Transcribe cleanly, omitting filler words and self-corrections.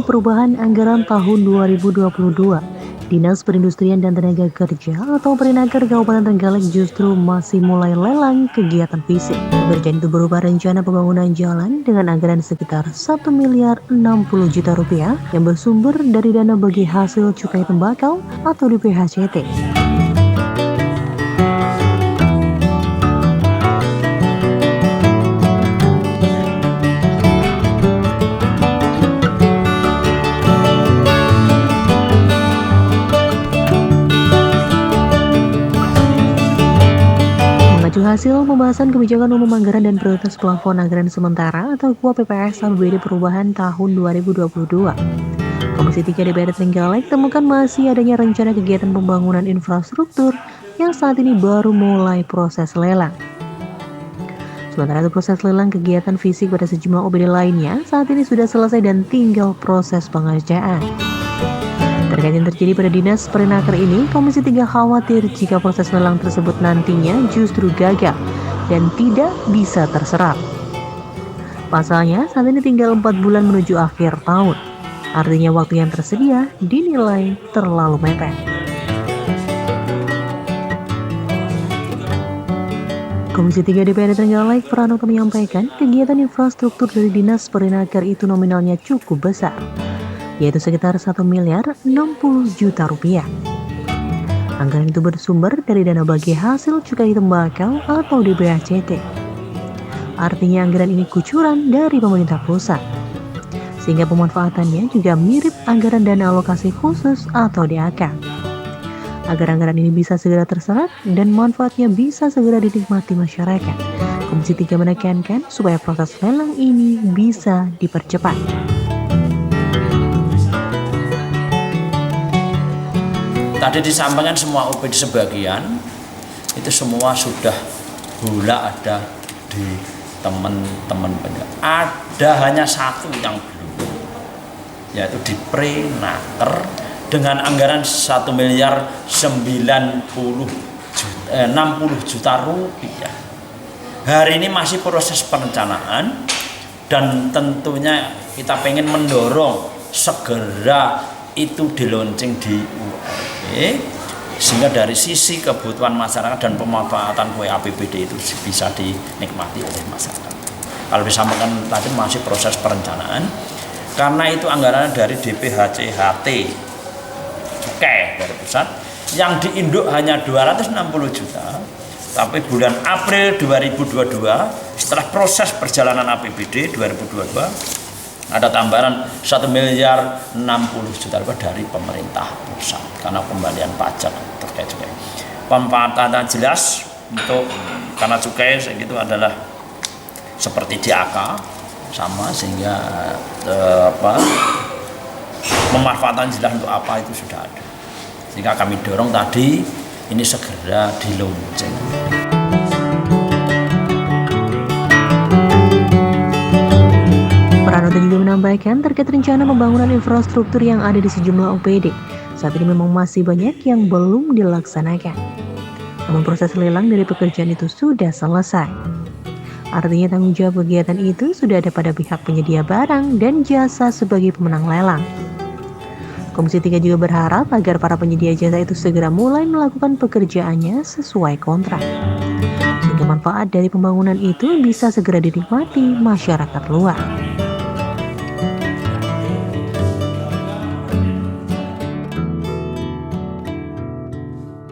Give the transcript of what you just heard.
BPD Perubahan Anggaran tahun 2022, Dinas Perindustrian dan Tenaga Kerja atau Perinaker Kabupaten Trenggalek justru masih mulai lelang kegiatan fisik. Pekerjaan itu berupa rencana pembangunan jalan dengan anggaran sekitar 1 miliar 60 juta rupiah yang bersumber dari dana bagi hasil cukai tembakau atau DPHCT. Mengacu hasil pembahasan kebijakan umum anggaran dan prioritas plafon anggaran sementara atau KUA PPS BPD Perubahan tahun 2022. Komisi 3 DPR Trenggalek temukan masih adanya rencana kegiatan pembangunan infrastruktur yang saat ini baru mulai proses lelang. Sementara itu proses lelang kegiatan fisik pada sejumlah OPD lainnya saat ini sudah selesai dan tinggal proses pengerjaan. Terkait yang terjadi pada Dinas Perinaker ini, Komisi 3 khawatir jika proses lelang tersebut nantinya justru gagal dan tidak bisa terserap. Pasalnya, saat ini tinggal 4 bulan menuju akhir tahun. Artinya waktu yang tersedia dinilai terlalu mepet. Komisi 3 DPR Trenggalek Pranoto menyampaikan kegiatan infrastruktur dari Dinas Perinaker itu nominalnya cukup besar, yaitu sekitar 1 miliar 60 juta rupiah. Anggaran itu bersumber dari dana bagi hasil cukai tembakau atau DPHCT. Artinya anggaran ini kucuran dari pemerintah pusat, sehingga pemanfaatannya juga mirip anggaran dana alokasi khusus atau DAK. Agar anggaran ini bisa segera terserap dan manfaatnya bisa segera dinikmati masyarakat, Komisi 3 menekankan supaya proses lelang ini bisa dipercepat. Tadi disampaikan semua OPD sebagian, itu semua sudah gula ada di teman-teman penjara. Ada hanya satu yang belum, yaitu di Perinaker dengan anggaran 1 miliar 60 juta rupiah. Hari ini masih proses perencanaan dan tentunya kita pengen mendorong segera itu dilaunching di ULB, sehingga dari sisi kebutuhan masyarakat dan pemanfaatan kue APBD itu bisa dinikmati oleh masyarakat. Kalau disampaikan tadi masih proses perencanaan, karena itu anggaran dari DPHCT cukai dari pusat yang diinduk hanya 260 juta, tapi bulan April 2022 setelah proses perjalanan APBD 2022 ada tambahan 1 miliar 60 juta rupiah dari pemerintah pusat karena pembalian pajak terkait cukai. Pemanfaatannya jelas untuk karena cukai itu adalah seperti DAK sama, sehingga pemanfaatan jelas untuk apa itu sudah ada. Sehingga kami dorong tadi ini segera di-launching. Pranoto juga menambahkan terkait rencana pembangunan infrastruktur yang ada di sejumlah OPD. Saat ini memang masih banyak yang belum dilaksanakan. Namun proses lelang dari pekerjaan itu sudah selesai. Artinya tanggung jawab kegiatan itu sudah ada pada pihak penyedia barang dan jasa sebagai pemenang lelang. Komisi 3 juga berharap agar para penyedia jasa itu segera mulai melakukan pekerjaannya sesuai kontrak, sehingga manfaat dari pembangunan itu bisa segera dinikmati masyarakat luas.